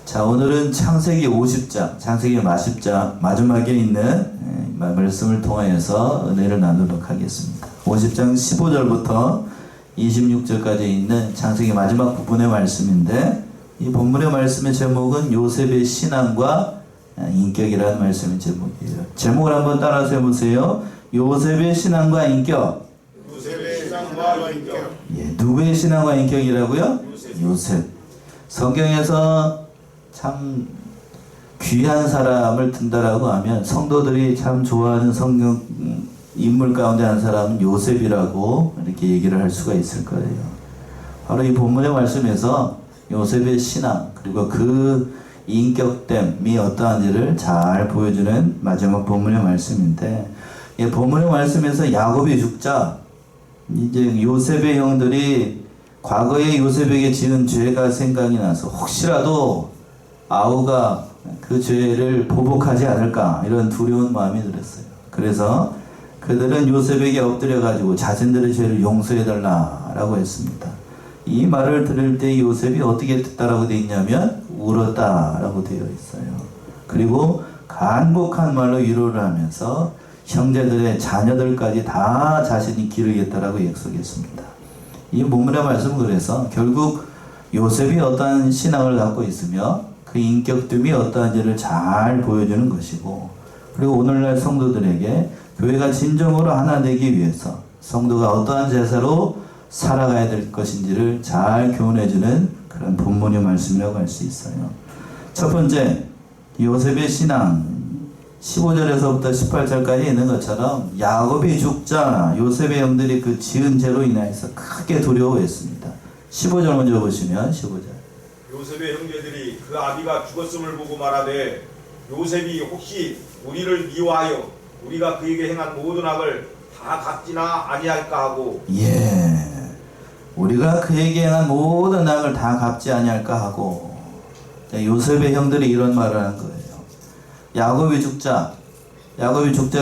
자, 오늘은 창세기 50장, 창세기 40장 마지막에 있는 말씀을 통하여서 은혜를 나누도록 하겠습니다. 50장 15절부터 26절까지 있는 창세기 마지막 부분의 말씀인데, 이 본문의 말씀의 제목은 요셉의 신앙과 인격이라는 말씀의 제목이에요. 제목을 한번 따라서 해보세요. 요셉의 신앙과 인격. 요셉의 신앙과 인격. 예, 누구의 신앙과 인격이라고요? 요셉. 성경에서 참 귀한 사람을 든다라고 하면 성도들이 참 좋아하는 성경 인물 가운데 한 사람은 요셉이라고 이렇게 얘기를 할 수가 있을 거예요. 바로 이 본문의 말씀에서 요셉의 신앙 그리고 그 인격됨이 어떠한지를 잘 보여주는 마지막 본문의 말씀인데, 이 본문의 말씀에서 야곱이 죽자 이제 요셉의 형들이 과거에 요셉에게 지은 죄가 생각이 나서 혹시라도 아우가 그 죄를 보복하지 않을까 이런 두려운 마음이 들었어요. 그래서 그들은 요셉에게 엎드려 가지고 자신들의 죄를 용서해 달라라고 했습니다. 이 말을 들을 때 요셉이 어떻게 됐다라고 되어 있냐면 울었다라고 되어 있어요. 그리고 간곡한 말로 위로를 하면서 형제들의 자녀들까지 다 자신이 기르겠다라고 약속했습니다. 이 본문의 말씀은 그래서 결국 요셉이 어떠한 신앙을 갖고 있으며 그 인격됨이 어떠한지를 잘 보여주는 것이고, 그리고 오늘날 성도들에게 교회가 진정으로 하나 되기 위해서 성도가 어떠한 제사로 살아가야 될 것인지를 잘 교훈해주는 그런 본문의 말씀이라고 할 수 있어요. 첫 번째, 요셉의 신앙 15절에서부터 18절까지 있는 것처럼 야곱이 죽자 요셉의 형들이 그 지은 죄로 인하여서 크게 두려워했습니다. 15절 먼저 보시면 15절. 요셉의 형제들이 그 아비가 죽었음을 보고 말하되 요셉이 혹시 우리를 미워하여 우리가 그에게 행한 모든 악을 다 갚지나 아니할까 하고, 예, 우리가 그에게 행한 모든 악을 다 갚지 아니할까 하고. 요셉의 형들이 이런 말을 한 거예요. 야곱이 죽자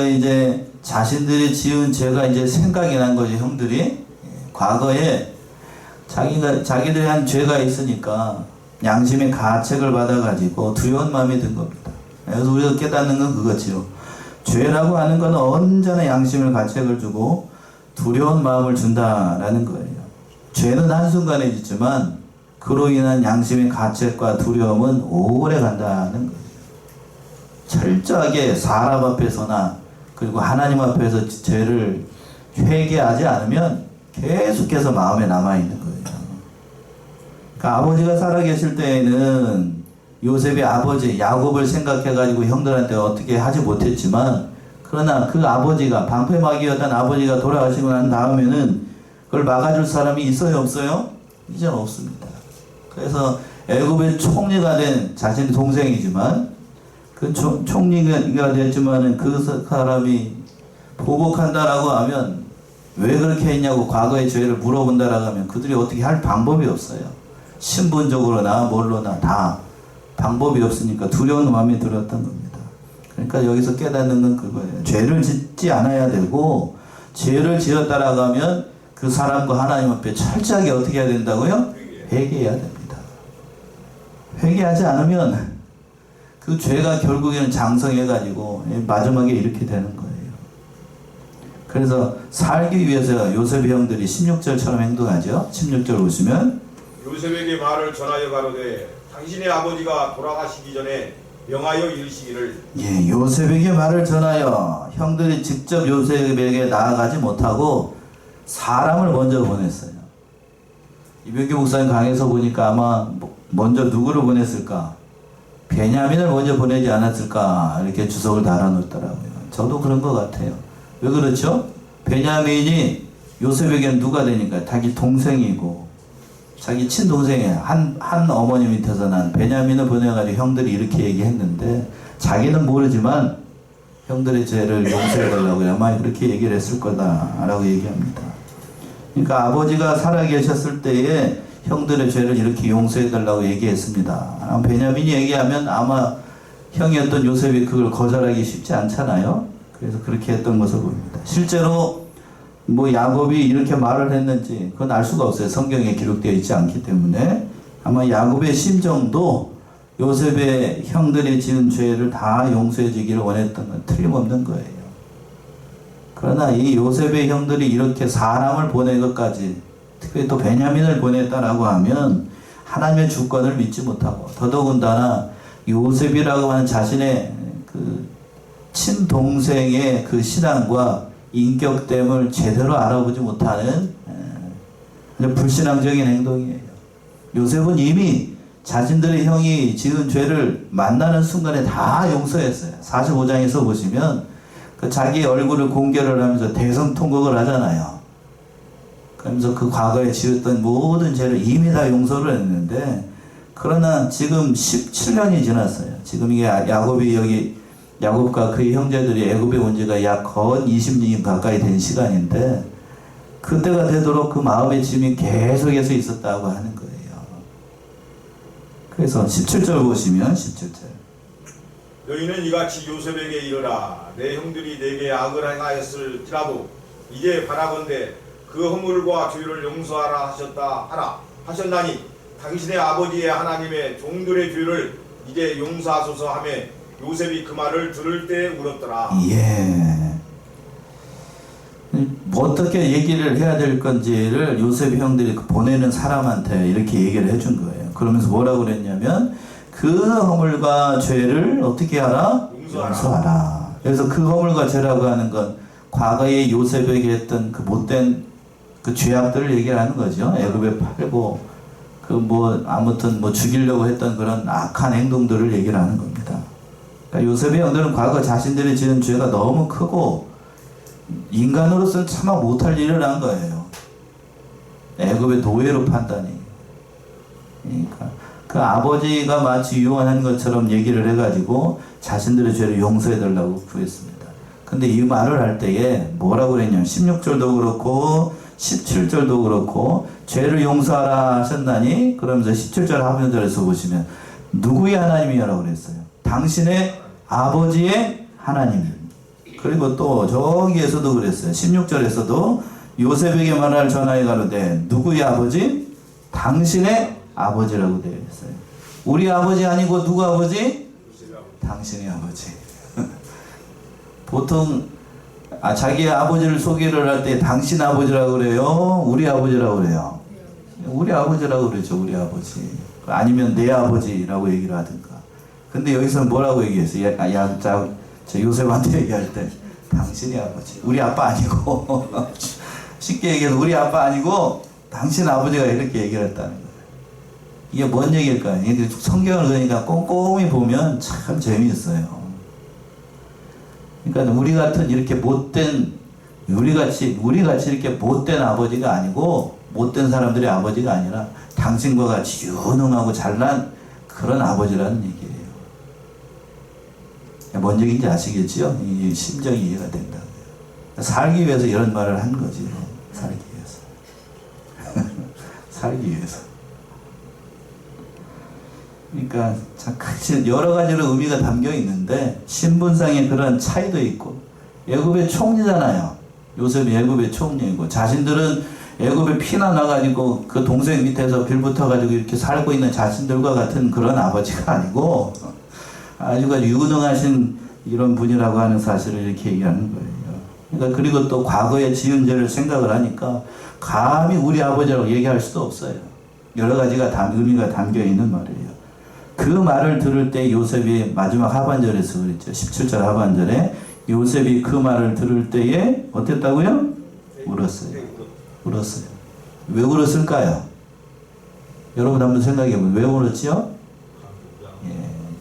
이제 자신들이 지은 죄가 이제 생각이 난 거죠. 형들이 과거에 자기들이 한 죄가 있으니까 양심의 가책을 받아가지고 두려운 마음이 든 겁니다. 그래서 우리가 깨닫는 건 그거지요. 죄라고 하는 건 언제나 양심을 가책을 주고 두려운 마음을 준다라는 거예요. 죄는 한순간에 있지만 그로 인한 양심의 가책과 두려움은 오래 간다는 거예요. 철저하게 사람 앞에서나 그리고 하나님 앞에서 죄를 회개하지 않으면 계속해서 마음에 남아있는 거예요. 그러니까 아버지가 살아계실 때에는 요셉의 아버지 야곱을 생각해가지고 형들한테 어떻게 하지 못했지만, 그러나 그 아버지가 방패막이었던 아버지가 돌아가시고 난 다음에는 그걸 막아줄 사람이 있어요 없어요? 이제는 없습니다. 그래서 애굽의 총리가 된 자신의 동생이지만 그 총리가 됐지만은 그 사람이 보복한다라고 하면 왜 그렇게 했냐고 과거의 죄를 물어본다라고 하면 그들이 어떻게 할 방법이 없어요. 신분적으로나 뭘로나 다 방법이 없으니까 두려운 마음이 들었던 겁니다. 그러니까 여기서 깨닫는 건 그거예요. 죄를 짓지 않아야 되고, 죄를 지었다라고 하면 그 사람과 하나님 앞에 철저하게 어떻게 해야 된다고요? 회개해야 됩니다. 회개하지 않으면 그 죄가 결국에는 장성해가지고 마지막에 이렇게 되는 거예요. 그래서 살기 위해서 요셉의 형들이 16절처럼 행동하죠. 16절 보시면 요셉에게 말을 전하여 가로되 당신의 아버지가 돌아가시기 전에 명하여 이르시기를. 예, 요셉에게 말을 전하여. 형들이 직접 요셉에게 나아가지 못하고 사람을 먼저 보냈어요. 이병규 목사님 강에서 보니까 아마 먼저 누구를 보냈을까? 베냐민을 먼저 보내지 않았을까? 이렇게 주석을 달아놓더라고요. 저도 그런 것 같아요. 왜 그렇죠? 베냐민이 요셉에게는 누가 되니까 자기 동생이고 자기 친동생의 한 어머니 밑에서 난 베냐민을 보내가지고 형들이 이렇게 얘기했는데, 자기는 모르지만 형들의 죄를 용서해달라고 아마 그렇게 얘기를 했을 거다라고 얘기합니다. 그러니까 아버지가 살아계셨을 때에 형들의 죄를 이렇게 용서해달라고 얘기했습니다. 베냐민이 얘기하면 아마 형이었던 요셉이 그걸 거절하기 쉽지 않잖아요. 그래서 그렇게 했던 것을 봅니다. 실제로 야곱이 이렇게 말을 했는지 그건 알 수가 없어요. 성경에 기록되어 있지 않기 때문에. 아마 야곱의 심정도 요셉의 형들이 지은 죄를 다 용서해 주기를 원했던 건 틀림없는 거예요. 그러나 이 요셉의 형들이 이렇게 사람을 보낸 것까지, 특히 또 베냐민을 보냈다라고 하면 하나님의 주권을 믿지 못하고, 더더군다나 요셉이라고 하는 자신의 그 친동생의 그 신앙과 인격됨을 제대로 알아보지 못하는 불신앙적인 행동이에요. 요셉은 이미 자신들의 형이 지은 죄를 만나는 순간에 다 용서했어요. 45장에서 보시면 그 자기 얼굴을 공개를 하면서 대성통곡을 하잖아요. 그러면서 그 과거에 지었던 모든 죄를 이미 다 용서를 했는데, 그러나 지금 17년이 지났어요. 지금 이게 야곱과 그의 형제들이 애굽에 온 지가 약 거의 20년이 가까이 된 시간인데, 그때가 되도록 그 마음의 짐이 계속해서 있었다고 하는 거예요. 그래서 17절 보시면 17절. 너희는 이같이 요셉에게 이르라. 내 형들이 내게 악을 행하였을지라도 이제 바라건대 그 허물과 죄를 용서하라 하셨나니 당신의 아버지의 하나님의 종들의 죄를 이제 용서하소서 하며 요셉이 그 말을 들을 때 울었더라. 예. 뭐 어떻게 얘기를 해야 될 건지를 요셉 형들이 보내는 사람한테 이렇게 얘기를 해준 거예요. 그러면서 뭐라고 그랬냐면, 그 허물과 죄를 어떻게 하라? 용서하라. 그래서 그 허물과 죄라고 하는 건 과거에 요셉에게 했던 그 못된 그 죄악들을 얘기하는 거죠. 애굽에 팔고 아무튼 죽이려고 했던 그런 악한 행동들을 얘기를 하는 겁니다. 그러니까 요셉의 형들은 과거 자신들이 지은 죄가 너무 크고 인간으로서는 차마 못할 일을 한 거예요. 애굽의 노예로 판다니. 그러니까 그 아버지가 마치 유언한 것처럼 얘기를 해가지고 자신들의 죄를 용서해달라고 구했습니다. 근데 이 말을 할 때에 뭐라고 그랬냐면 16절도 그렇고 17절도 그렇고 죄를 용서하라 하셨나니, 그러면서 17절 하반절에서 보시면 누구의 하나님이라고 그랬어요? 당신의 아버지의 하나님. 그리고 또 저기에서도 그랬어요. 16절에서도 요셉에게 말을 전하여 가로되 누구의 아버지? 당신의 아버지라고 되어 있어요. 우리 아버지 아니고 누구 아버지? 당신의 아버지. 보통 자기의 아버지를 소개를 할 때 당신 아버지라고 그래요? 우리 아버지라고 그래요? 우리 아버지라고 그러죠. 우리 아버지. 아니면 내 아버지라고 얘기를 하든가. 근데 여기서는 뭐라고 얘기했어요? 저 요셉한테 얘기할 때 당신의 아버지. 우리 아빠 아니고 쉽게 얘기해서 우리 아빠 아니고 당신 아버지가 이렇게 얘기를 했다는 거예요. 이게 뭔 얘기일까요? 성경을 그러니까 꼼꼼히 보면 참 재미있어요. 그러니까 우리 같은 이렇게 못된, 우리같이 이렇게 못된 아버지가 아니고, 못된 사람들의 아버지가 아니라 당신과 같이 유능하고 잘난 그런 아버지라는 얘기예요. 뭔 얘기인지 아시겠죠? 이 심정이 이해가 된다. 살기 위해서 이런 말을 한 거지. 살기 위해서. 살기 위해서. 그러니까 참 여러 가지로 의미가 담겨 있는데, 신분상의 그런 차이도 있고, 애굽의 총리잖아요. 요셉이 애굽의 총리이고, 자신들은 애굽에 피나 나가지고 그 동생 밑에서 빌붙어가지고 이렇게 살고 있는 자신들과 같은 그런 아버지가 아니고, 아주 유능하신 이런 분이라고 하는 사실을 이렇게 얘기하는 거예요. 그러니까 그리고 또 과거의 지은 죄를 생각을 하니까 감히 우리 아버지라고 얘기할 수도 없어요. 여러 가지가 의미가 담겨 있는 말이에요. 그 말을 들을 때 요셉이 마지막 하반절에서 그랬죠. 17절 하반절에 요셉이 그 말을 들을 때에 어땠다고요? 울었어요. 울었어요. 왜 울었을까요? 여러분 한번 생각해보면 왜 울었죠?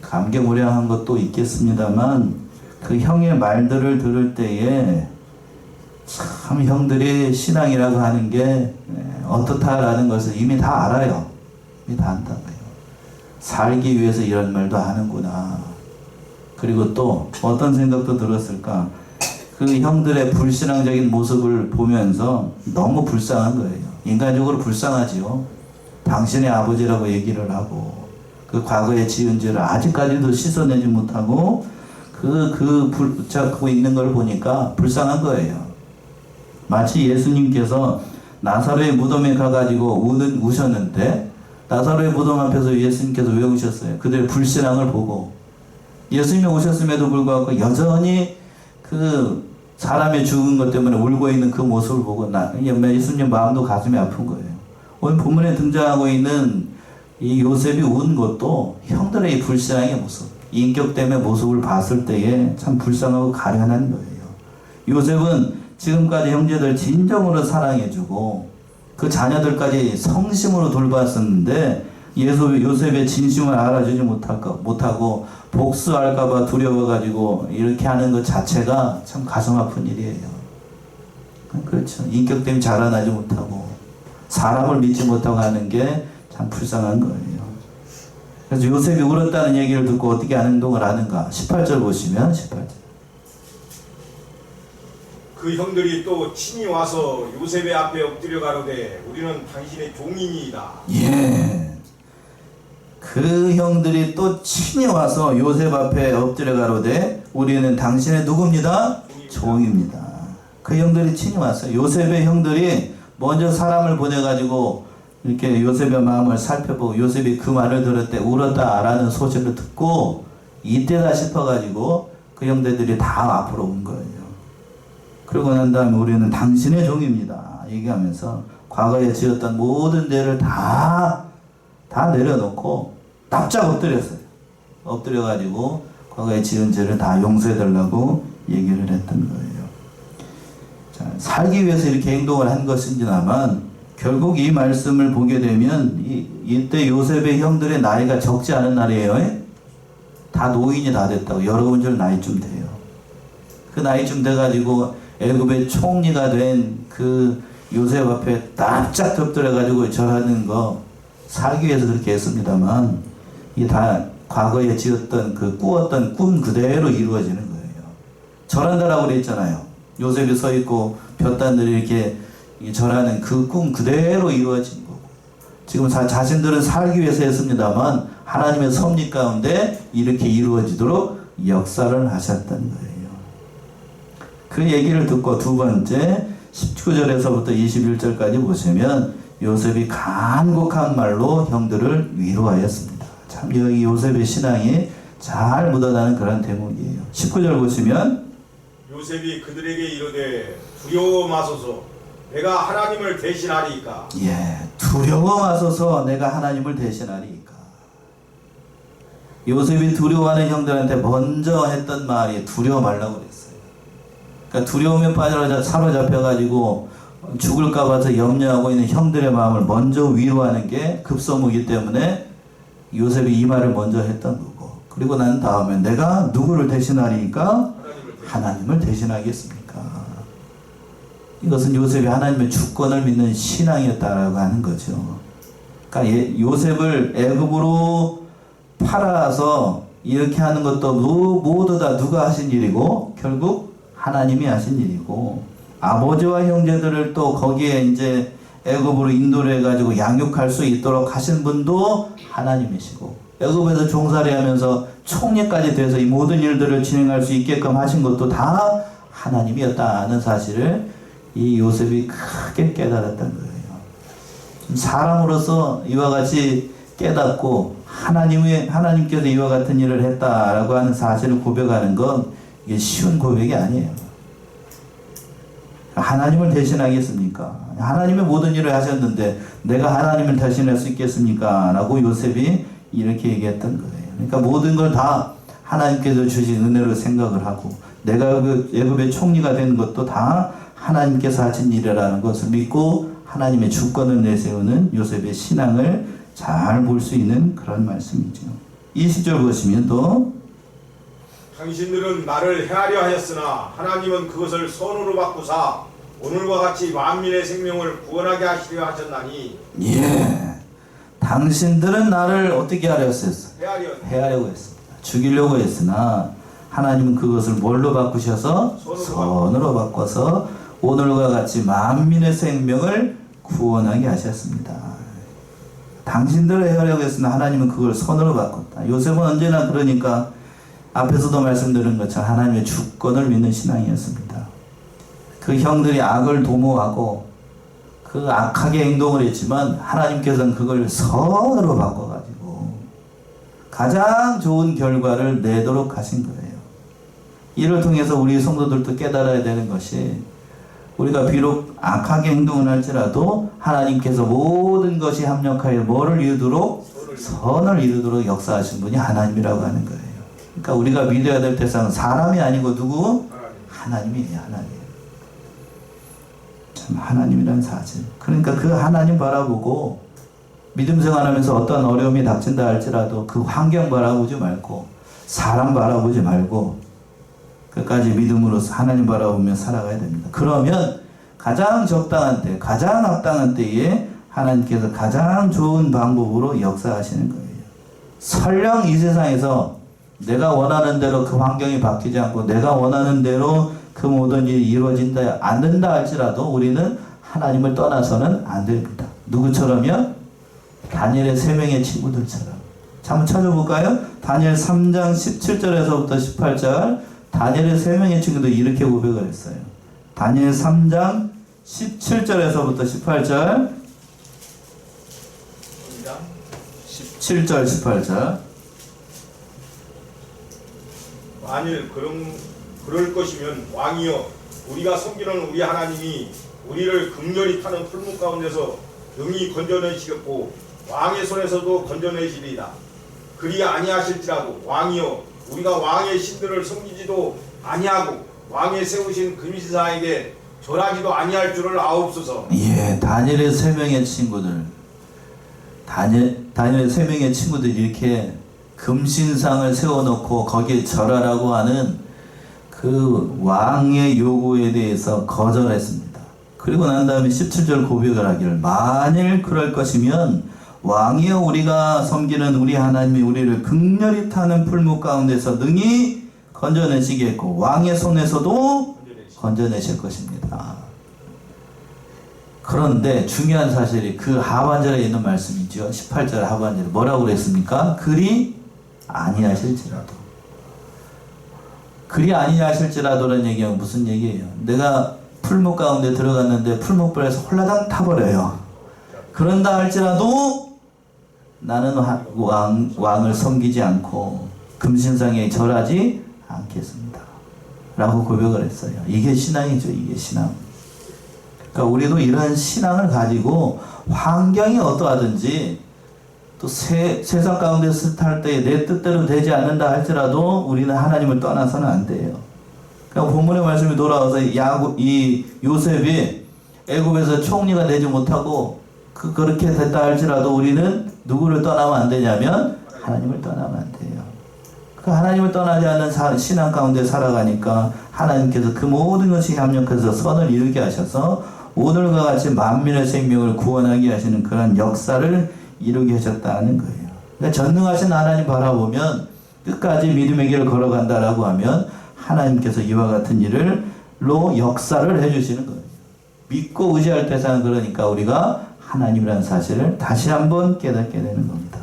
감개무량한 것도 있겠습니다만, 그 형의 말들을 들을 때에 참 형들이 신앙이라고 하는 게 어떻다라는 것을 이미 다 알아요. 이미 다 안다고요. 살기 위해서 이런 말도 하는구나. 그리고 또 어떤 생각도 들었을까? 그 형들의 불신앙적인 모습을 보면서 너무 불쌍한 거예요. 인간적으로 불쌍하지요. 당신의 아버지라고 얘기를 하고, 그 과거에 지은 죄를 아직까지도 씻어내지 못하고 붙잡고 있는 걸 보니까 불쌍한 거예요. 마치 예수님께서 나사로의 무덤에 가가지고 우셨는데 나사로의 무덤 앞에서 예수님께서 외우셨어요. 그들의 불신앙을 보고 예수님이 오셨음에도 불구하고 여전히 그 사람의 죽은 것 때문에 울고 있는 그 모습을 보고 예수님 마음도 가슴이 아픈 거예요. 오늘 본문에 등장하고 있는 이 요셉이 운 것도 형들의 이 불신앙의 모습, 인격됨의 모습을 봤을 때에 참 불쌍하고 가련한 거예요. 요셉은 지금까지 형제들 진정으로 사랑해주고 그 자녀들까지 성심으로 돌봤었는데 요셉의 진심을 알아주지 못하고 복수할까봐 두려워가지고 이렇게 하는 것 자체가 참 가슴 아픈 일이에요. 그렇죠. 인격 때문에 자라나지 못하고 사람을 믿지 못하고 하는 게 참 불쌍한 거예요. 그래서 요셉이 울었다는 얘기를 듣고 어떻게 행동을 하는가? 18절 보시면 18절. 그 형들이 또 친히 와서 요셉의 앞에 엎드려 가로되 우리는 당신의 종이니이다. 예. 그 형들이 또 친히 와서 요셉 앞에 엎드려 가로되 우리는 당신의 누구입니다? 종입니다. 그 형들이 친히 왔어요. 요셉의 형들이 먼저 사람을 보내가지고 이렇게 요셉의 마음을 살펴보고 요셉이 그 말을 들을 때 울었다라는 소식을 듣고 이때다 싶어가지고 그 형제들이 다 앞으로 온 거예요. 그러고 난 다음에 우리는 당신의 종입니다 얘기하면서 과거에 지었던 모든 죄를 다 내려놓고 납작 엎드렸어요. 엎드려가지고 과거에 지은 죄를 다 용서해달라고 얘기를 했던 거예요. 자, 살기 위해서 이렇게 행동을 한 것인지나만 결국 이 말씀을 보게 되면 이때 요셉의 형들의 나이가 적지 않은 날이에요. 다 노인이 다 됐다고. 여러분들 나이쯤 돼요. 그 나이쯤 돼가지고 애굽의 총리가 된 그 요셉 앞에 납작 엎드려가지고 절하는 거 살기 위해서 그렇게 했습니다만 이게 다 과거에 지었던 그 꾸었던 꿈 그대로 이루어지는 거예요. 절한다라고 그랬잖아요. 요셉이 서 있고 볕단들이 이렇게 절하는 그 꿈 그대로 이루어진 거고 지금 자신들은 살기 위해서 했습니다만 하나님의 섭리 가운데 이렇게 이루어지도록 역사를 하셨던 거예요. 그 얘기를 듣고 두 번째 19절에서부터 21절까지 보시면 요셉이 간곡한 말로 형들을 위로하였습니다. 참 여기 요셉의 신앙이 잘 묻어나는 그런 대목이에요. 19절 보시면 요셉이 그들에게 이르되 두려워 마소서 내가 하나님을 대신하리이까. 예, 두려워 마소서 내가 하나님을 대신하리이까. 요셉이 두려워하는 형들한테 먼저 했던 말이 두려워 말라고 그랬어요. 그러니까 두려움에 사로잡혀가지고 죽을까 봐서 염려하고 있는 형들의 마음을 먼저 위로하는 게 급선무기 때문에 요셉이 이 말을 먼저 했던 거고 그리고 난 다음에 내가 누구를 대신하리니까 하나님을 대신하겠습니까? 이것은 요셉이 하나님의 주권을 믿는 신앙이었다라고 하는 거죠. 그러니까 요셉을 애굽으로 팔아서 이렇게 하는 것도 모두 다 누가 하신 일이고 결국 하나님이 하신 일이고 아버지와 형제들을 또 거기에 이제 애굽으로 인도를 해가지고 양육할 수 있도록 하신 분도 하나님이시고 애굽에서 종살이 하면서 총리까지 돼서 이 모든 일들을 진행할 수 있게끔 하신 것도 다 하나님이었다는 사실을 이 요셉이 크게 깨달았던 거예요. 사람으로서 이와 같이 깨닫고 하나님께서 이와 같은 일을 했다라고 하는 사실을 고백하는 건 이게 쉬운 고백이 아니에요. 하나님을 대신하겠습니까? 하나님의 모든 일을 하셨는데 내가 하나님을 대신할 수 있겠습니까? 라고 요셉이 이렇게 얘기했던 거예요. 그러니까 모든 걸 다 하나님께서 주신 은혜로 생각을 하고 내가 그 애굽의 총리가 된 것도 다 하나님께서 하신 일이라는 것을 믿고 하나님의 주권을 내세우는 요셉의 신앙을 잘 볼 수 있는 그런 말씀이죠. 20절 보시면 또 당신들은 나를 해하려 하였으나 하나님은 그것을 선으로 바꾸사 오늘과 같이 만민의 생명을 구원하게 하시려 하셨나니. 예, 당신들은 나를 어떻게 하려 했었어요? 해하려고 했습니다. 죽이려고 했으나 하나님은 그것을 뭘로 바꾸셔서 선으로 바꿔서 오늘과 같이 만민의 생명을 구원하게 하셨습니다. 당신들을 해하려고 했으나 하나님은 그걸 선으로 바꿨다. 요셉은 언제나 그러니까 앞에서도 말씀드린 것처럼 하나님의 주권을 믿는 신앙이었습니다. 그 형들이 악을 도모하고 그 그 악하게 행동을 했지만 하나님께서는 그걸 선으로 바꿔가지고 가장 좋은 결과를 내도록 하신 거예요. 이를 통해서 우리 성도들도 깨달아야 되는 것이 우리가 비록 악하게 행동을 할지라도 하나님께서 모든 것이 합력하여 뭐를 이루도록? 선을 이루도록 역사하신 분이 하나님이라고 하는 거예요. 그러니까 우리가 믿어야 될 대상은 사람이 아니고 누구? 하나님이에요. 하나님. 참 하나님이란 사실. 그러니까 그 하나님 바라보고 믿음 생활하면서 어떤 어려움이 닥친다 할지라도 그 환경 바라보지 말고 사람 바라보지 말고 끝까지 믿음으로 하나님 바라보며 살아가야 됩니다. 그러면 가장 적당한 때, 가장 합당한 때에 하나님께서 가장 좋은 방법으로 역사하시는 거예요. 설령 이 세상에서 내가 원하는 대로 그 환경이 바뀌지 않고 내가 원하는 대로 그 모든 일이 이루어진다 안 된다 할지라도 우리는 하나님을 떠나서는 안 됩니다. 누구처럼요? 다니엘의 3명의 친구들처럼. 자, 한번 찾아볼까요? 다니엘 3장 17절에서부터 18절. 다니엘의 3명의 친구들이 이렇게 고백을 했어요. 다니엘 3장 17절에서부터 18절. 17절 18절. 만일 그럴 것이면 왕이여 우리가 섬기는 우리 하나님이 우리를 극렬히 타는 풀무 가운데서 능히 건져내시겠고 왕의 손에서도 건져내시리이다. 그리 아니하실지라도 왕이여 우리가 왕의 신들을 섬기지도 아니하고 왕의 세우신 금신사에게 절하지도 아니할 줄을 아옵소서. 예, 다니엘의 3명의 친구들. 다니엘의 3명의 친구들이 이렇게 금신상을 세워놓고 거기에 절하라고 하는 그 왕의 요구에 대해서 거절했습니다. 그리고 난 다음에 17절 고백을 하기를 만일 그럴 것이면 왕이여 우리가 섬기는 우리 하나님이 우리를 극렬히 타는 풀무 가운데서 능히 건져내시겠고 왕의 손에서도 건져내실 것입니다. 그런데 중요한 사실이 그 하반절에 있는 말씀이죠. 18절 하반절에 뭐라고 그랬습니까? 그리 아니하실지라도. 그리 아니하실지라도라는 얘기가 무슨 얘기예요? 내가 풀목 가운데 들어갔는데 풀목불에서 홀라당 타버려요. 그런다 할지라도 나는 왕을 섬기지 않고 금신상에 절하지 않겠습니다. 라고 고백을 했어요. 이게 신앙이죠. 이게 신앙. 그러니까 우리도 이런 신앙을 가지고 환경이 어떠하든지 또 세상 가운데서 살 때 내 뜻대로 되지 않는다 할지라도 우리는 하나님을 떠나서는 안 돼요. 그러니까 본문의 말씀이 돌아와서 이 요셉이 애굽에서 총리가 되지 못하고 그렇게 됐다 할지라도 우리는 누구를 떠나면 안 되냐면 하나님을 떠나면 안 돼요. 그 하나님을 떠나지 않는 신앙 가운데 살아가니까 하나님께서 그 모든 것이 합력해서 선을 이루게 하셔서 오늘과 같이 만민의 생명을 구원하게 하시는 그런 역사를 이루게 하셨다는 거예요. 그러니까 전능하신 하나님 바라보면 끝까지 믿음의 길을 걸어간다라고 하면 하나님께서 이와 같은 일로 역사를 해주시는 거예요. 믿고 의지할 대상은 그러니까 우리가 하나님이라는 사실을 다시 한번 깨닫게 되는 겁니다.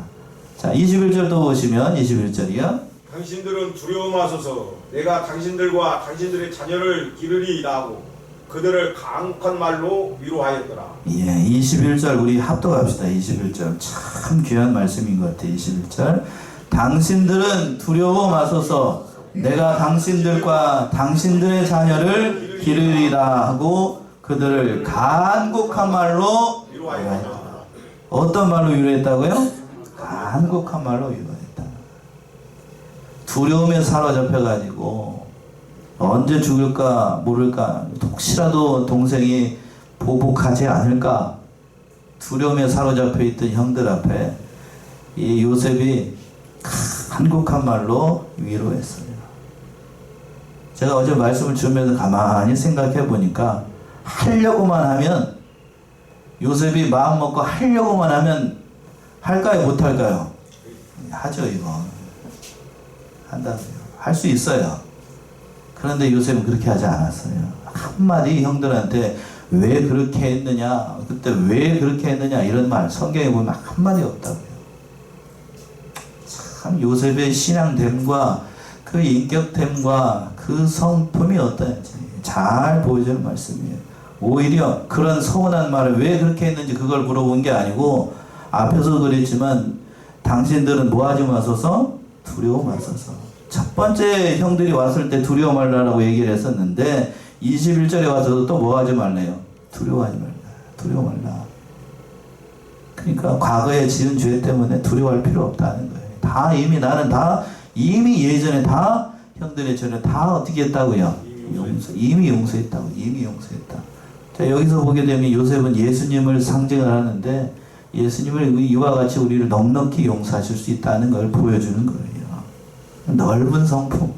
자, 21절도 보시면 21절이요. 당신들은 두려워하소서. 내가 당신들과 당신들의 자녀를 기르리이다 하고 그들을 강력한 말로 위로하였더라. 예, 21절 우리 합독합시다. 21절 참 귀한 말씀인 것 같아요. 21절 당신들은 두려워 마소서. 내가 당신들과 당신들의 자녀를 기르리라 하고 그들을 간곡한 말로 위로하였다. 어떤 말로 위로했다고요? 간곡한 말로 위로했다. 두려움에 사로잡혀가지고 언제 죽을까 모를까 혹시라도 동생이 보복하지 않을까 두려움에 사로잡혀 있던 형들 앞에 이 요셉이 간곡한 말로 위로했어요. 제가 어제 말씀을 주면서 가만히 생각해 보니까 하려고만 하면 요셉이 마음 먹고 하려고만 하면 할까요 못할까요? 하죠. 이거 한다고요. 할 수 있어요. 그런데 요셉은 그렇게 하지 않았어요. 한마디 형들한테 왜 그렇게 했느냐, 그때 왜 그렇게 했느냐 이런 말 성경에 보면 한마디 없다고요. 참 요셉의 신앙됨과 그 인격됨과 그 성품이 어떤지 잘 보여주는 말씀이에요. 오히려 그런 서운한 말을 왜 그렇게 했는지 그걸 물어본 게 아니고 앞에서 그랬지만 당신들은 뭐 하지 마소서? 두려워 마소서. 첫 번째 형들이 왔을 때 두려워 말라라고 얘기를 했었는데 21절에 와서도 또 뭐 하지 말래요? 두려워하지 말라. 두려워 말라. 그러니까 과거에 지은 죄 때문에 두려워할 필요 없다는 거예요. 다 이미 나는 다 이미 예전에 다 형들의 죄를 다 어떻게 했다고요? 이미 용서했다고. 이미 용서했다. 자, 여기서 보게 되면 요셉은 예수님을 상징을 하는데 예수님을 이와 같이 우리를 넉넉히 용서하실 수 있다는 걸 보여주는 거예요. 넓은 성품.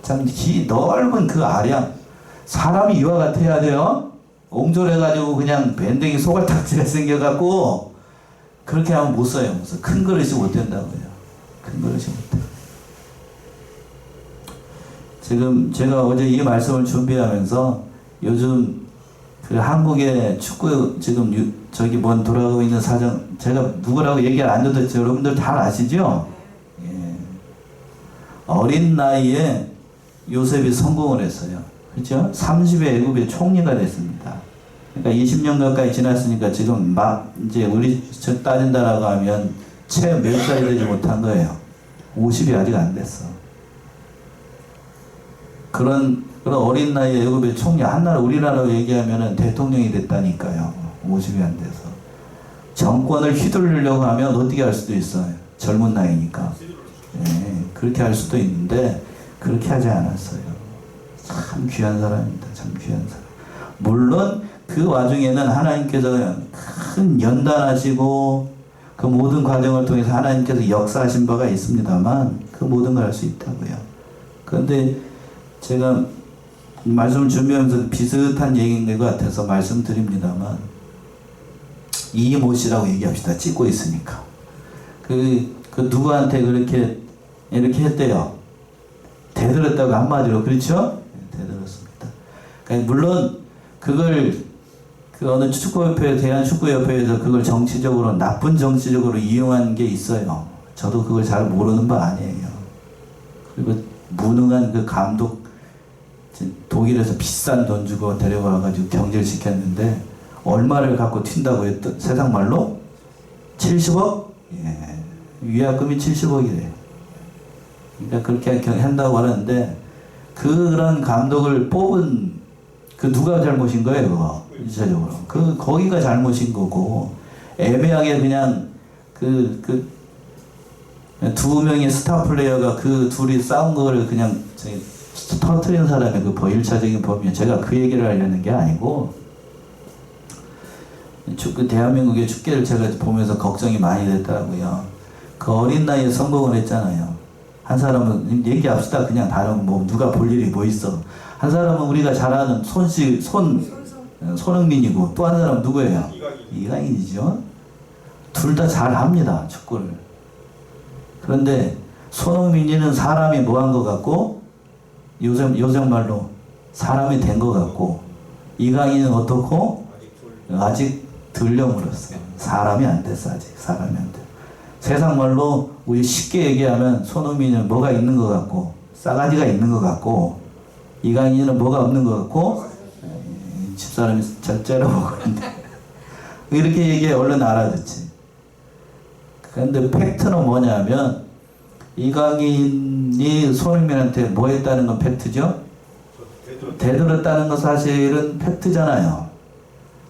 참 넓은 그 아량. 사람이 이와 같아야 돼요. 옹졸해가지고 그냥 밴댕이 소갈딱지가 생겨갖고 그렇게 하면 못 써요. 큰 그릇이 못 된다고요. 큰 그릇이 못 돼. 지금 제가 어제 이 말씀을 준비하면서 요즘 그 한국의 축구 지금 저기 뭔 돌아가고 있는 사정 제가 누구라고 얘기를 안 해도 여러분들 다 아시죠? 예. 어린 나이에 요셉이 성공을 했어요. 그렇죠? 30의 애굽의 총리가 됐습니다. 그러니까 20년 가까이 지났으니까 지금 막 이제 우리 따진다라고 하면 채 몇 살이 되지 못한 거예요. 50이 아직 안 됐어. 그런 어린 나이에 애굽의 총리 한나라 우리나라로 얘기하면은 대통령이 됐다니까요. 50이 안 돼서 정권을 휘둘리려고 하면 어떻게 할 수도 있어요. 젊은 나이니까. 예, 그렇게 할 수도 있는데 그렇게 하지 않았어요. 참 귀한 사람입니다. 참 귀한 사람. 물론 그 와중에는 하나님께서 큰 연단하시고 그 모든 과정을 통해서 하나님께서 역사하신 바가 있습니다만 그 모든 걸 할 수 있다고요. 그런데 제가 말씀을 준비하면서 비슷한 얘기인 것 같아서 말씀드립니다만 이모씨라고 얘기합시다. 찍고 있으니까. 그 누구한테 이렇게 했대요. 대들었다고 한마디로. 그렇죠? 대들었습니다. 그러니까 물론 그걸 그 어느 축구협회, 대한축구협회에서 그걸 정치적으로 나쁜 정치적으로 이용한 게 있어요. 저도 그걸 잘 모르는 바 아니에요. 그리고 무능한 그 감독 독일에서 비싼 돈 주고 데려와가지고 경질시켰는데 얼마를 갖고 튄다고 했던 세상 말로 70억? 예. 위약금이 70억이래요. 그러니까 그렇게 한다고 하는데 그런 감독을 뽑은 그 누가 잘못인 거예요, 그거? 일차적으로. 거기가 잘못인 거고, 애매하게 그냥 두 명의 스타 플레이어가 그 둘이 싸운 거를 그냥 터트린 사람의 그 1차적인 범위에 제가 그 얘기를 하려는 게 아니고, 대한민국의 축구를 제가 보면서 걱정이 많이 됐더라고요. 그 어린 나이에 성공을 했잖아요. 한 사람은 얘기합시다. 그냥 다른 뭐 누가 볼 일이 뭐 있어. 한 사람은 우리가 잘 아는 손흥민이고 또 한 사람은 누구예요? 이강인이죠. 둘 다 잘합니다. 축구를. 그런데 손흥민이는 사람이 뭐 한 것 같고 요즘 말로 사람이 된 것 같고 이강인은 어떻고 아직 들려 물었어요. 사람이 안 됐어. 아직 사람이 안 돼. 세상 말로 우리 쉽게 얘기하면 손흥민은 뭐가 있는 것 같고 싸가지가 있는 것 같고 이강인은 뭐가 없는 것 같고 집사람이 째려보고 그런데 이렇게 얘기해 얼른 알아듣지. 그런데 팩트는 뭐냐면 이강인이 손흥민한테 뭐 했다는 건 팩트죠? 대들었다는 건 사실은 팩트잖아요.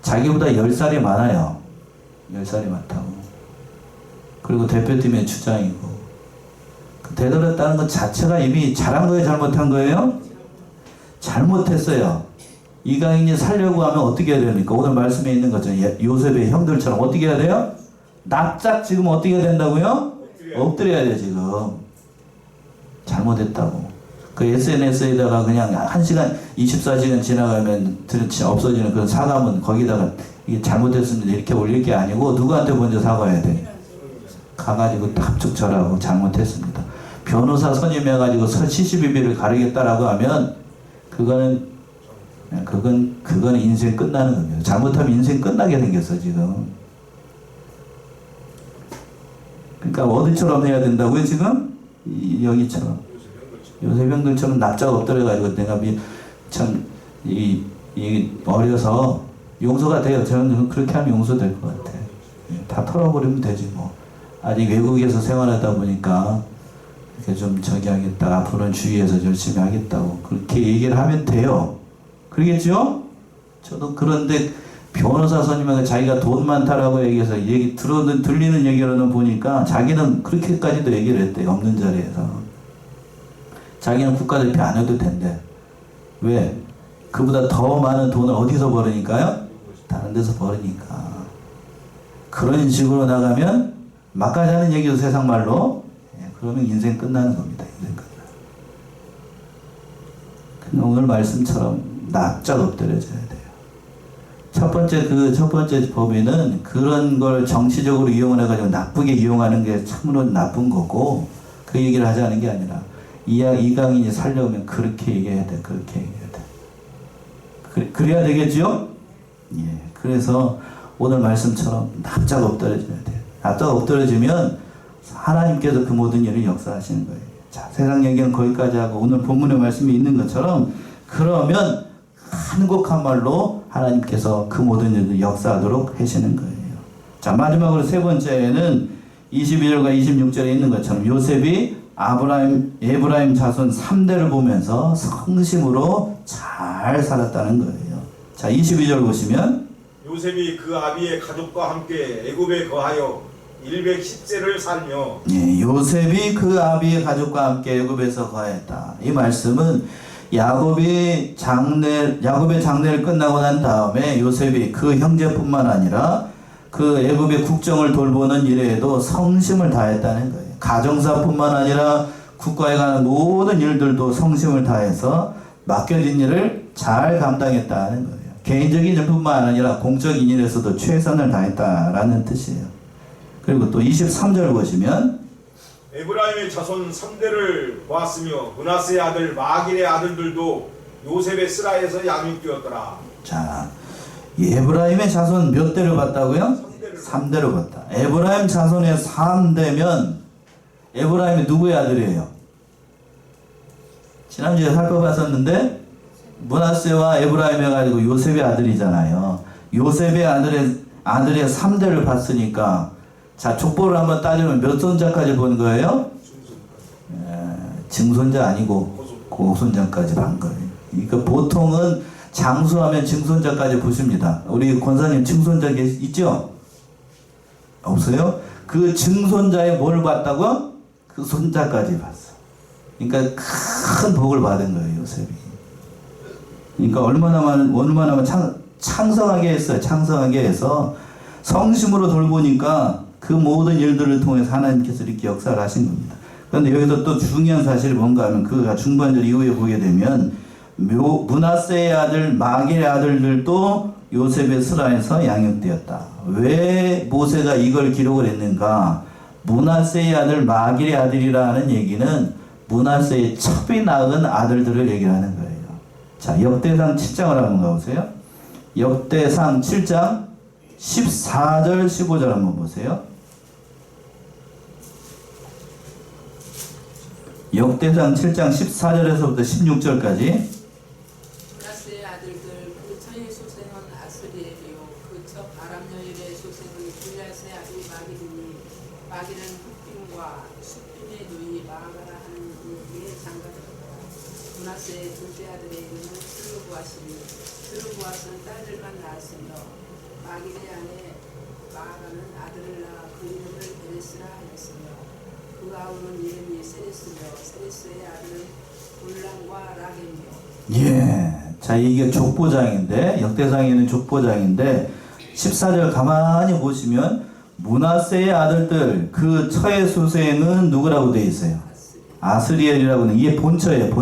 자기보다 10살이 많아요. 10살이 많다고. 그리고 대표팀의 주장이고. 대들었다는 것 자체가 이미 잘한 거예요? 잘못한 거예요? 잘못했어요. 이강인이 살려고 하면 어떻게 해야 됩니까? 오늘 말씀에 있는 것처럼 요셉의 형들처럼 어떻게 해야 돼요? 납작 지금 어떻게 해야 된다고요? 엎드려야 돼요 지금. 잘못했다고. 그 SNS에다가 그냥 1시간 24시간 지나가면 없어지는 그런 사과문 거기다가 이게 잘못했습니다 이렇게 올릴 게 아니고 누구한테 먼저 사과해야 돼? 가가지고 합축 절하고 잘못했습니다. 변호사 선임해가지고 시시비비를 가르겠다라고 하면 그거는 인생 끝나는 겁니다. 잘못하면 인생 끝나게 생겼어 지금. 그러니까 어디처럼 해야 된다고요 지금? 여기처럼. 요셉 형들처럼 납작 엎드려가지고 내가 참 어려서 용서가 돼요. 저는 그렇게 하면 용서될 것 같아요. 다 털어버리면 되지 뭐. 아직 외국에서 생활하다 보니까 이렇게 좀 저기 하겠다. 앞으로는 주위에서 열심히 하겠다고 그렇게 얘기를 하면 돼요. 그러겠죠? 저도 그런데 변호사 선임한테 자기가 돈 많다라고 얘기해서 들리는 얘기로는 보니까 자기는 그렇게까지도 얘기를 했대요. 없는 자리에서. 자기는 국가대표 안 해도 된대. 왜? 그보다 더 많은 돈을 어디서 벌으니까요? 다른 데서 벌으니까. 그런 식으로 나가면 막가지 하는 얘기도 세상 말로 그러면 인생 끝나는 겁니다. 인생 끝나. 오늘 말씀처럼 납작 엎드려져야 돼요. 첫 번째 법에는 그런 걸 정치적으로 이용을 해가지고 나쁘게 이용하는 게 참으로 나쁜 거고, 그 얘기를 하자는 게 아니라 이 강인이 살려면 그렇게 얘기해야 돼. 그렇게 얘기해야 돼. 그래야 되겠죠? 예. 그래서 오늘 말씀처럼 납작 엎드려져야 돼요. 납작 엎드려지면 하나님께서 그 모든 일을 역사하시는 거예요. 자, 세상 얘기는 거기까지 하고 오늘 본문의 말씀이 있는 것처럼 그러면 한곡한 말로 하나님께서 그 모든 일을 역사하도록 하시는 거예요. 자, 마지막으로 세 번째는 22절과 26절에 있는 것처럼 요셉이 에브라임 자손 3대를 보면서 성심으로 잘 살았다는 거예요. 자, 22절 보시면 요셉이 그 아비의 가족과 함께 애굽에 거하여 110세를 살며 예, 요셉이 그 아비의 가족과 함께 애굽에서 거하였다. 이 말씀은 야곱의 장례를 끝나고 난 다음에 요셉이 그 형제뿐만 아니라 그 애굽의 국정을 돌보는 일에도 성심을 다했다는 거예요. 가정사뿐만 아니라 국가에 관한 모든 일들도 성심을 다해서 맡겨진 일을 잘 감당했다는 거예요. 개인적인 일뿐만 아니라 공적인 일에서도 최선을 다했다라는 뜻이에요. 그리고 또 23절 보시면 에브라임의 자손 3대를 보았으며 므낫세의 아들 마길의 아들들도 요셉의 스라에서 양육되었더라. 자, 에브라임의 자손 몇 대를 봤다고요? 3대를 봤다. 에브라임 자손의 3대면 에브라임이 누구의 아들이에요? 지난주에 살펴봤었는데 므낫세와 에브라임 해가지고 요셉의 아들이잖아요. 요셉의 아들의 3대를 봤으니까 자, 족보를 한번 따지면 몇 손자까지 본 거예요? 증손자 아니고 고손자까지 본 거예요. 그러니까 보통은 장수하면 증손자까지 보십니다. 우리 권사님 증손자 있죠? 없어요? 그 증손자의 뭘 봤다고? 그 손자까지 봤어. 그러니까 큰 복을 받은 거예요, 요셉이. 그러니까 얼마나 창성하게 했어요. 창성하게 해서 성심으로 돌보니까 그 모든 일들을 통해서 하나님께서 이렇게 역사를 하신 겁니다. 그런데 여기서 또 중요한 사실이 뭔가 하면 그 중반절 이후에 보게 되면 므낫세의 아들 마길의 아들들도 요셉의 스라에서 양육되었다. 왜 모세가 이걸 기록을 했는가? 므낫세의 아들 마길의 아들이라는 얘기는 므낫세의 첩이 낳은 아들들을 얘기하는 거예요. 자, 역대상 7장을 한번 가보세요. 역대상 7장 14절 15절 한번 보세요. 역대상 7장 14절에서부터 16절까지 므낫세의 아들들 그 처의 소생은 아스리엘이요 그 첫 아람여일의 소생은 길앗의 아들 마길이니 마길은 흑빈과 숫빈의 누이 마가라 하는 이의 장가되었다. 므낫세의 둘째 아들의 이름은 스르구앗이니 스르구앗은 딸들만 낳았으며 마길의 아내 마가는 아들을 낳아 그 이름을 베레스라 하였으며 그 아우는 이름이 세레스며 세레스의 아들은 울람과 라겜이요. 예. 자, 이게 족보장인데 역대상에는 족보장인데 14절 가만히 보시면 므낫세의 아들들 그 처의 소생은 누구라고 되어 있어요? 아스리엘이라고 하는 이게 본처예요.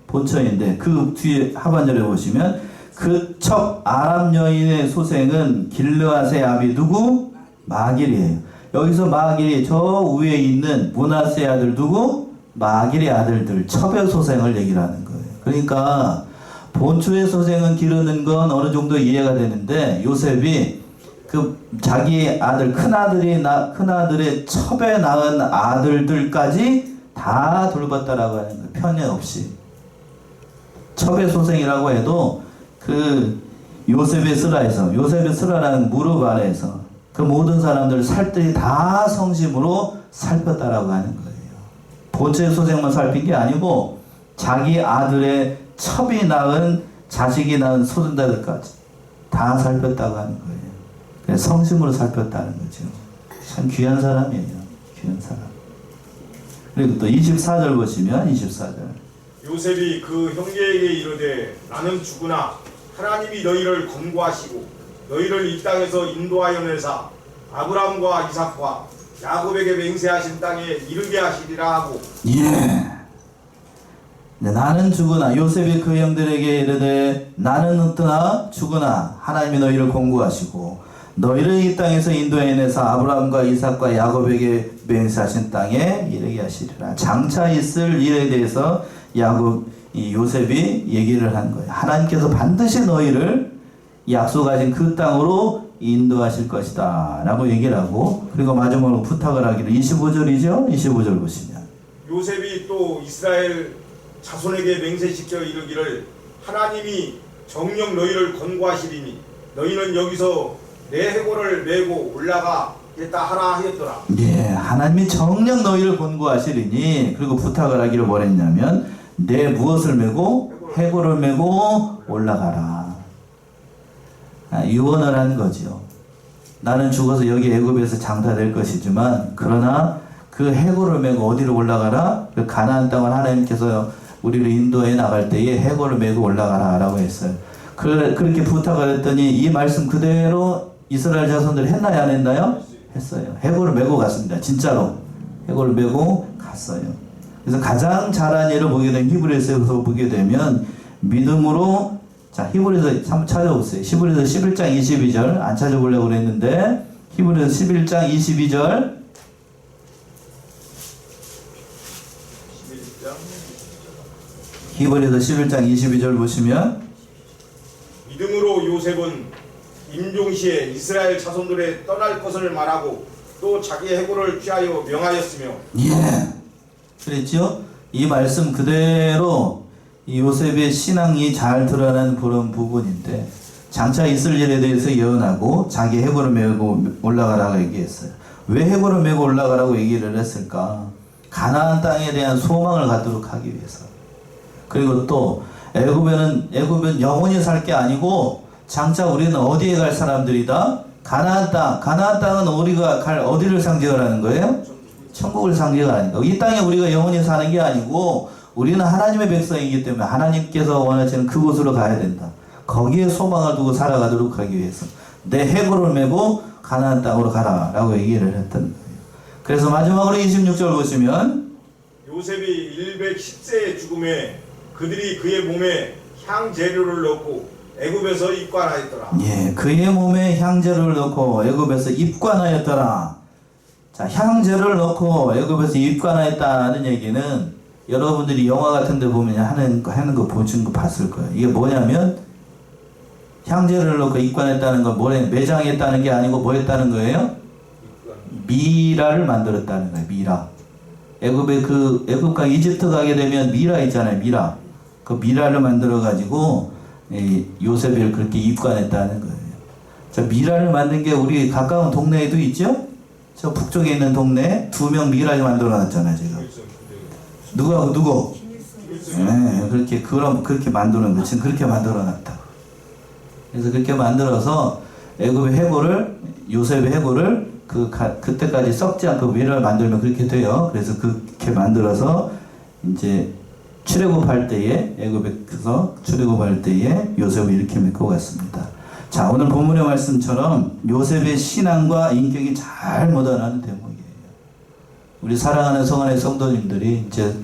본처인데 그 뒤에 하반절에 보시면 그 첫 아람 여인의 소생은 길르앗의 아비 누구? 마길이에요. 여기서 마길이 저 위에 있는 므낫세의 아들 누구? 마길의 아들들 첩의 소생을 얘기를 하는 거예요. 그러니까 본초의 소생은 기르는 건 어느 정도 이해가 되는데 요셉이 그 자기 아들 큰아들의 첩에 낳은 아들들까지 다 돌봤다라고 하는 거예요. 편애 없이. 첩의 소생이라고 해도 그 요셉의 스라라는 무릎 아래에서 그 모든 사람들을 살뜰히 다 성심으로 살폈다라고 하는 거예요. 본체 소생만 살핀 게 아니고 자기 아들의 첩이 낳은 자식이 낳은 소년자들까지 다 살폈다고 하는 거예요. 그래서 성심으로 살폈다는 거죠. 참 귀한 사람이에요. 귀한 사람. 그리고 또 24절 보시면 24절. 요셉이 그 형제에게 이르되 나는 죽으나 하나님이 너희를 권고하시고 너희를 이 땅에서 인도하여 내사 아브라함과 이삭과 야곱에게 맹세하신 땅에 이르게 하시리라 하고. 예. 나는 죽으나 요셉이 그 형들에게 이르되 나는 떠나 죽으나 하나님이 너희를 권고하시고 너희를 이 땅에서 인도해 내사 아브라함과 이삭과 야곱에게 맹세하신 땅에 이르게 하시리라. 장차 있을 일에 대해서 요셉이 얘기를 한 거예요. 하나님께서 반드시 너희를 약속하신 그 땅으로 인도하실 것이다 라고 얘기를 하고, 그리고 마지막으로 부탁을 하기를 25절이죠. 25절 보시면 요셉이 또 이스라엘 자손에게 맹세시켜 이르기를 하나님이 정녕 너희를 권고하시리니 너희는 여기서 내 해골을 메고 올라가겠다 하라 하였더라. 예, 하나님이 정녕 너희를 권고하시리니, 그리고 부탁을 하기를 뭐랬냐면 내 무엇을 메고 해골을 메고 올라가라. 유언을 한 거죠. 나는 죽어서 여기 애굽에서 장사될 것이지만 그러나 그 해골을 메고 어디로 올라가라? 그 가나안 땅을 하나님께서 우리를 인도해 나갈 때에 해골을 메고 올라가라 라고 했어요. 그렇게 부탁을 했더니 이 말씀 그대로 이스라엘 자손들이 했나요, 안 했나요? 했어요. 해골을 메고 갔습니다. 진짜로 해골을 메고 갔어요. 그래서 가장 잘한 예를 보게 되면 히브리서에서 보게 되면 믿음으로, 자 히브리서 한번 찾아보세요. 히브리서 11장 22절 안 찾아보려고 그랬는데 히브리서 11장 22절 히브리서 11장 22절 보시면 믿음으로 요셉은 임종시에 이스라엘 자손들의 떠날 것을 말하고 또 자기의 해골을 취하여 명하였으며. 예, 그랬죠? 이 말씀 그대로 이 요셉의 신앙이 잘 드러나는 그런 부분인데, 장차 있을 일에 대해서 예언하고 자기 해골을 메고 올라가라고 얘기했어요. 왜 해골을 메고 올라가라고 얘기를 했을까? 가나안 땅에 대한 소망을 갖도록 하기 위해서. 그리고 또 애굽은 영원히 살 게 아니고 장차 우리는 어디에 갈 사람들이다? 가나안 땅. 가나안 땅은 우리가 갈 어디를 상징을 하는 거예요? 천국을 상징하는 거. 이 땅에 우리가 영원히 사는 게 아니고 우리는 하나님의 백성이기 때문에 하나님께서 원하시는 그곳으로 가야 된다. 거기에 소망을 두고 살아가도록 하기 위해서 내 해골을 메고 가나안 땅으로 가라 라고 얘기를 했던 거예요. 그래서 마지막으로 26절 보시면 요셉이 110세의 죽음에 그들이 그의 몸에 향재료를 넣고 애굽에서 입관하였더라. 예, 그의 몸에 향재료를 넣고 애굽에서 입관하였더라. 자, 향재료를 넣고 애굽에서 입관하였다는 얘기는 여러분들이 영화 같은 데 보면 하는 거 보신 거 봤을 거예요. 이게 뭐냐면 향재료를 넣고 입관했다는 건 뭐래? 매장했다는 게 아니고 뭐 했다는 거예요? 미라를 만들었다는 거예요. 미라. 애굽과 이집트 가게 되면 미라 있잖아요. 미라. 그 미라를 만들어 가지고 요셉을 그렇게 입관했다는 거예요. 자, 미라를 만든 게 우리 가까운 동네에도 있죠? 저 북쪽에 있는 동네에 2명 미라를 만들어 놨잖아요, 지금. 누구? 네, 그렇게 만드는 거. 지금 그렇게 만들어 놨다. 그래서 그렇게 만들어서 애굽의 해골을, 요셉의 해골을 그때까지 썩지 않고 미라를 만들면 그렇게 돼요. 그래서 그렇게 만들어서 이제 출애굽할 때에, 애굽에서 출애굽할 때에 요셉을 이렇게 메고 갔습니다. 자, 오늘 본문의 말씀처럼 요셉의 신앙과 인격이 잘 묻어나는 대목이에요. 우리 사랑하는 성안의 성도님들이 이제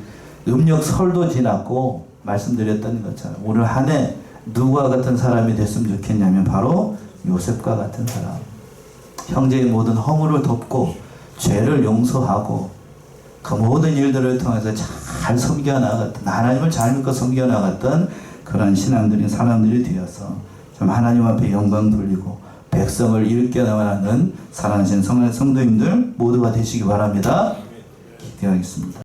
음력 설도 지났고 말씀드렸던 것처럼 오늘 한 해 누구와 같은 사람이 됐으면 좋겠냐면 바로 요셉과 같은 사람. 형제의 모든 허물을 덮고 죄를 용서하고 그 모든 일들을 통해서 잘 섬겨나갔던, 하나님을 잘 믿고 섬겨나갔던 그런 신앙들인 사람들이 되어서 좀 하나님 앞에 영광 돌리고 백성을 일깨 나가는 사랑하시는 성도님들 모두가 되시기 바랍니다. 기대하겠습니다.